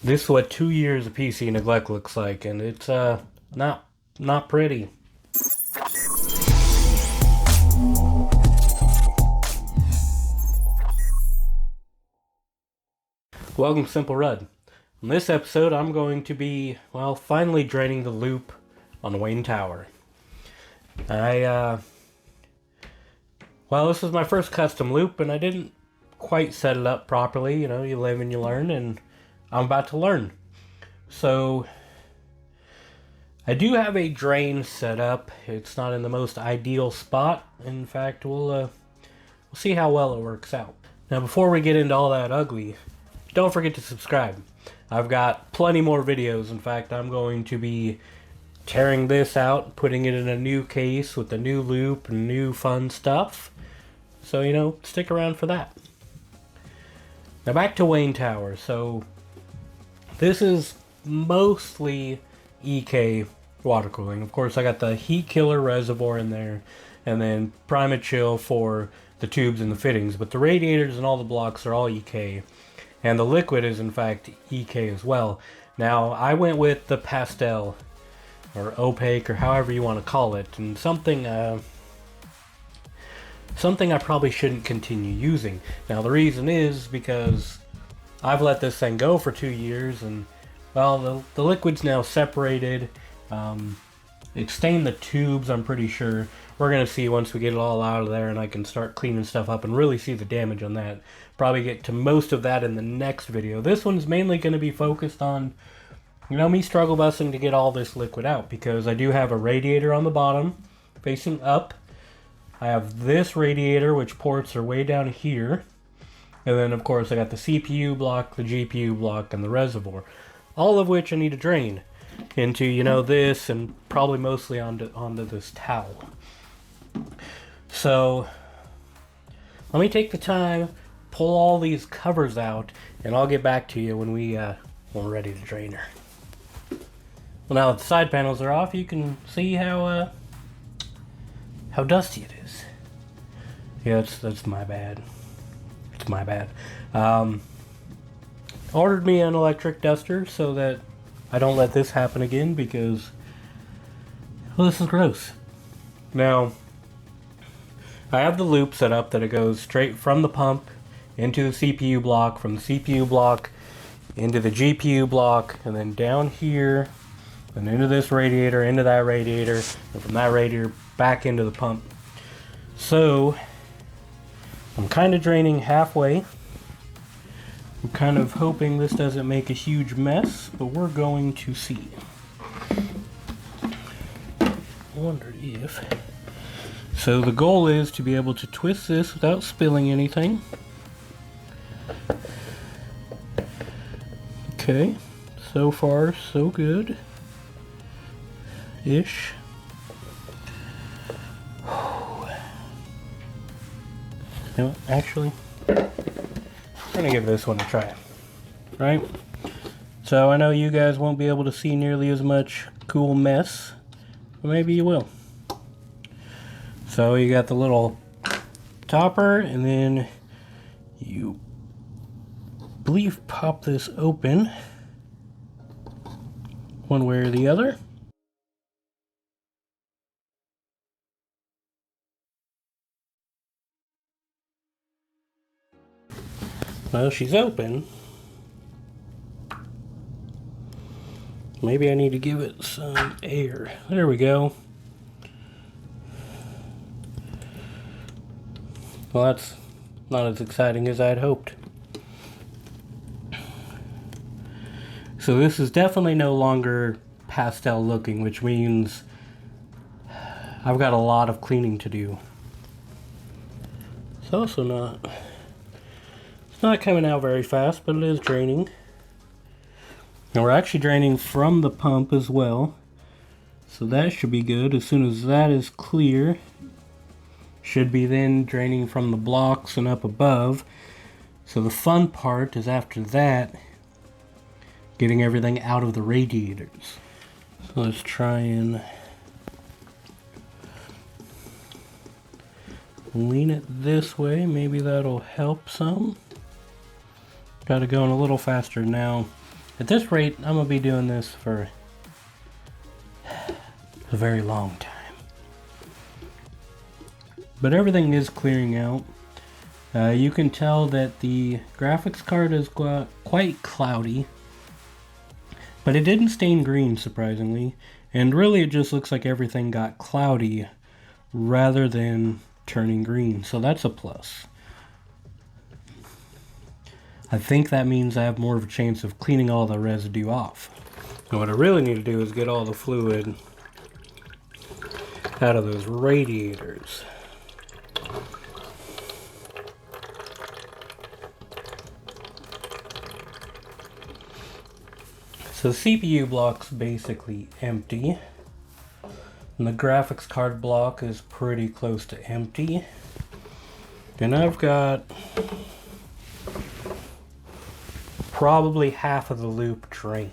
This is what 2 years of PC neglect looks like, and it's not pretty. Welcome to Simple Rudd. In this episode, I'm going to be, well, finally draining the loop on Wayne Tower. Well, this is my first custom loop, and I didn't quite set it up properly. You know, you live and you learn, and I'm about to learn. So, I do have a drain set up. It's not in the most ideal spot. In fact, we'll see how well it works out. Now, before we get into all that ugly, don't forget to subscribe. I've got plenty more videos. In fact, I'm going to be tearing this out, putting it in a new case with a new loop and new fun stuff. So, you know, stick around for that. Now back to Wayne Tower. So, this is mostly EK water cooling. Of course, I got the heat killer reservoir in there, and then Primochill for the tubes and the fittings. But the radiators and all the blocks are all EK. And the liquid is in fact EK as well. Now, I went with the pastel, or opaque, or however you want to call it, and something I probably shouldn't continue using. Now, the reason is because I've let this thing go for 2 years, and, well, the liquid's now separated. It stained the tubes, I'm pretty sure. We're going to see once we get it all out of there and I can start cleaning stuff up and really see the damage on that. Probably get to most of that in the next video. This one's mainly going to be focused on, you know, me struggle busing to get all this liquid out, because I do have a radiator on the bottom facing up. I have this radiator, which ports are way down here. And then, of course, I got the CPU block, the GPU block, and the reservoir. All of which I need to drain into, you know, this, and probably mostly onto this towel. So, let me take the time, pull all these covers out, and I'll get back to you when we're ready to drain her. Well, now that the side panels are off, you can see how dusty it is. Yeah, that's my bad. It's my bad. Ordered me an electric duster so that I don't let this happen again, because, well, this is gross. Now, I have the loop set up that it goes straight from the pump into the CPU block, from the CPU block into the GPU block, and then down here, and into this radiator, into that radiator, and from that radiator back into the pump. So, I'm kind of draining halfway. I'm kind of hoping this doesn't make a huge mess, but we're going to see. I wonder if... So the goal is to be able to twist this without spilling anything. Okay, so far so good. Ish. You know, actually, we're gonna give this one a try, right? So I know you guys won't be able to see nearly as much cool mess, but maybe you will. So you got the little topper, and then you believe pop this open one way or the other. Well, she's open. Maybe I need to give it some air. There we go. Well, that's not as exciting as I'd hoped. So this is definitely no longer pastel looking, which means I've got a lot of cleaning to do. It's also not coming out very fast, but it is draining. And we're actually draining from the pump as well. So that should be good. As soon as that is clear, should be then draining from the blocks and up above. So the fun part is after that, getting everything out of the radiators. So let's try and lean it this way. Maybe that'll help some. Got it going a little faster now. At this rate, I'm gonna be doing this for a very long time. But everything is clearing out. You can tell that the graphics card is quite cloudy, but it didn't stain green, surprisingly. And really it just looks like everything got cloudy rather than turning green, so that's a plus. I think that means I have more of a chance of cleaning all the residue off. So what I really need to do is get all the fluid out of those radiators. So the CPU block's basically empty, and the graphics card block is pretty close to empty. And I've got probably half of the loop drained.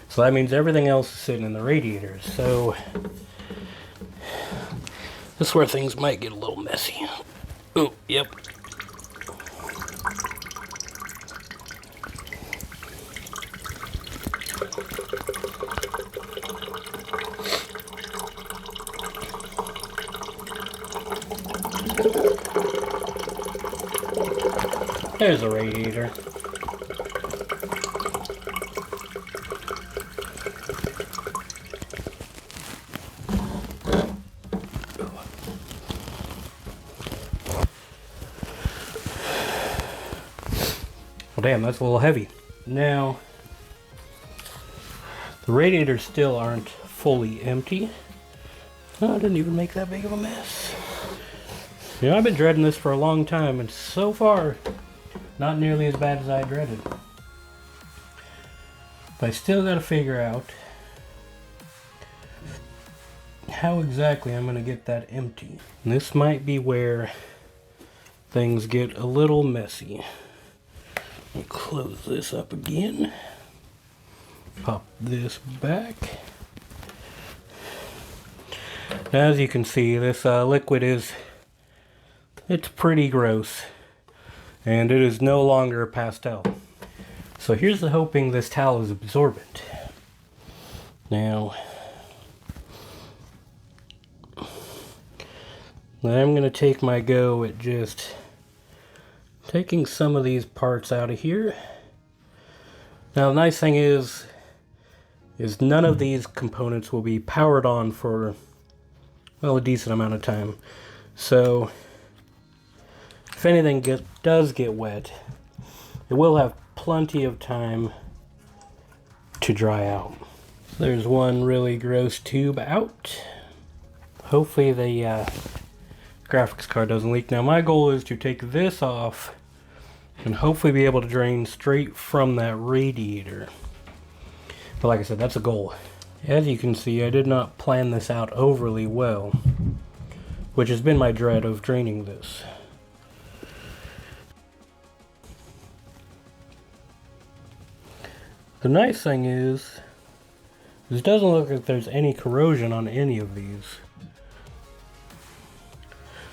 So that means everything else is sitting in the radiators. So this is where things might get a little messy. Oh, yep. There's a radiator. Well, damn, that's a little heavy. Now, the radiators still aren't fully empty. Oh, I didn't even make that big of a mess. You know, I've been dreading this for a long time, and so far, not nearly as bad as I dreaded. But I still gotta figure out how exactly I'm gonna get that empty. And this might be where things get a little messy. Let me close this up again. Pop this back. As you can see, this liquid it's pretty gross. And it is no longer a pastel. So here's the hoping this towel is absorbent. Now, I'm going to take my go at just taking some of these parts out of here. Now the nice thing is none of these components will be powered on for, well, a decent amount of time. So if anything does get wet, it will have plenty of time to dry out. So there's one really gross tube out. Hopefully the graphics card doesn't leak. Now my goal is to take this off and hopefully be able to drain straight from that radiator. But like I said, that's a goal. As you can see, I did not plan this out overly well, which has been my dread of draining this. The nice thing is, it doesn't look like there's any corrosion on any of these.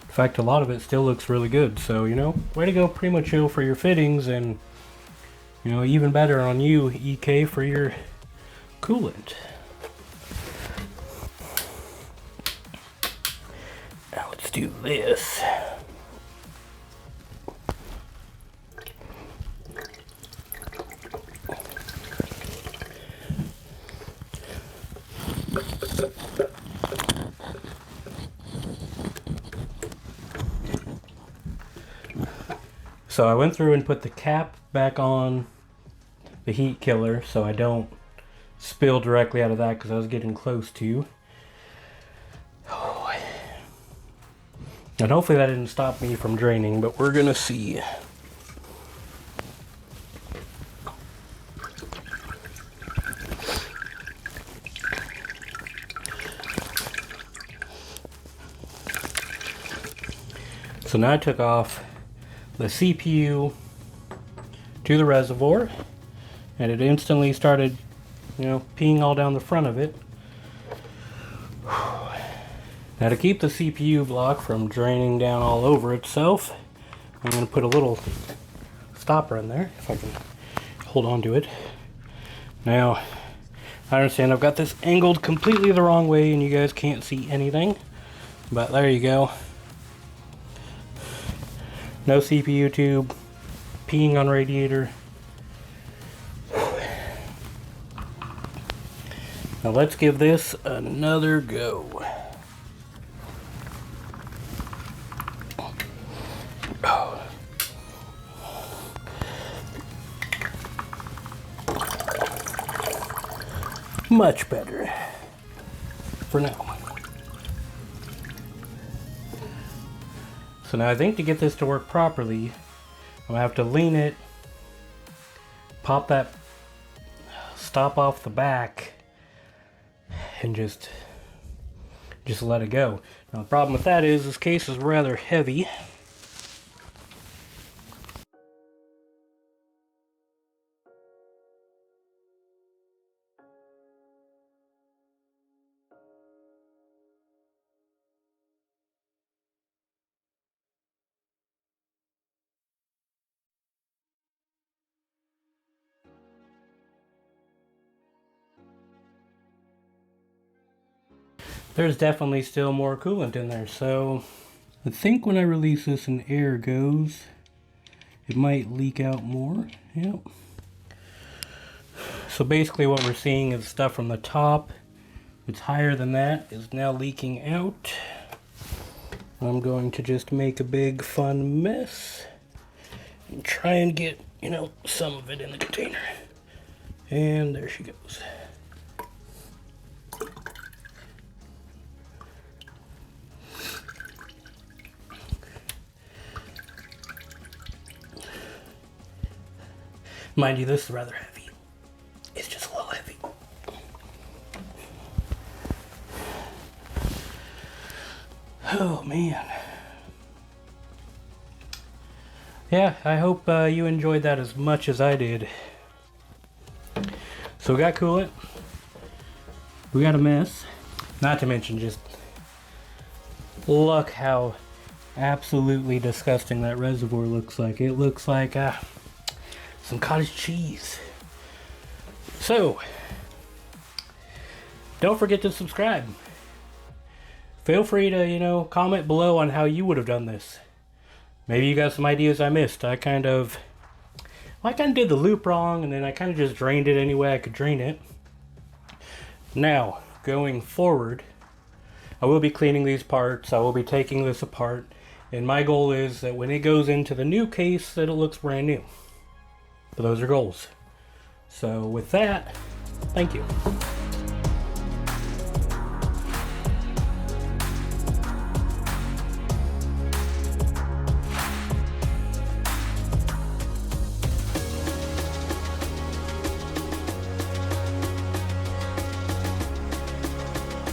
In fact, a lot of it still looks really good. So, you know, way to go Primochill for your fittings, and, you know, even better on you, EK, for your coolant. Now let's do this. So I went through and put the cap back on the heat killer so I don't spill directly out of that, because I was getting close to. Oh. And hopefully that didn't stop me from draining, but we're gonna see. So now I took off the CPU to the reservoir, and it instantly started, you know, peeing all down the front of it. Now to keep the CPU block from draining down all over itself, I'm going to put a little stopper in there, if I can hold on to it. Now, I understand I've got this angled completely the wrong way and you guys can't see anything, but there you go. No CPU tube, peeing on radiator. Now let's give this another go. Oh. Much better for now. So now I think to get this to work properly, I'm gonna have to lean it, pop that stop off the back, and just let it go. Now the problem with that is this case is rather heavy. There's definitely still more coolant in there, so I think when I release this and air goes, it might leak out more. Yep. So basically what we're seeing is stuff from the top, it's higher than that, is now leaking out. I'm going to just make a big fun mess and try and get, you know, some of it in the container. And there she goes. Mind you, this is rather heavy. It's just a little heavy. Oh man. Yeah, I hope you enjoyed that as much as I did. So we got coolant. We got a mess. Not to mention just look how absolutely disgusting that reservoir looks like. It looks like some cottage cheese. So, don't forget to subscribe. Feel free to, you know, comment below on how you would have done this. Maybe you got some ideas I missed. I kind of did the loop wrong, and then I kind of just drained it any way I could drain it. Now, going forward, I will be cleaning these parts. I will be taking this apart, and my goal is that when it goes into the new case, that it looks brand new. But those are goals. So with that, thank you.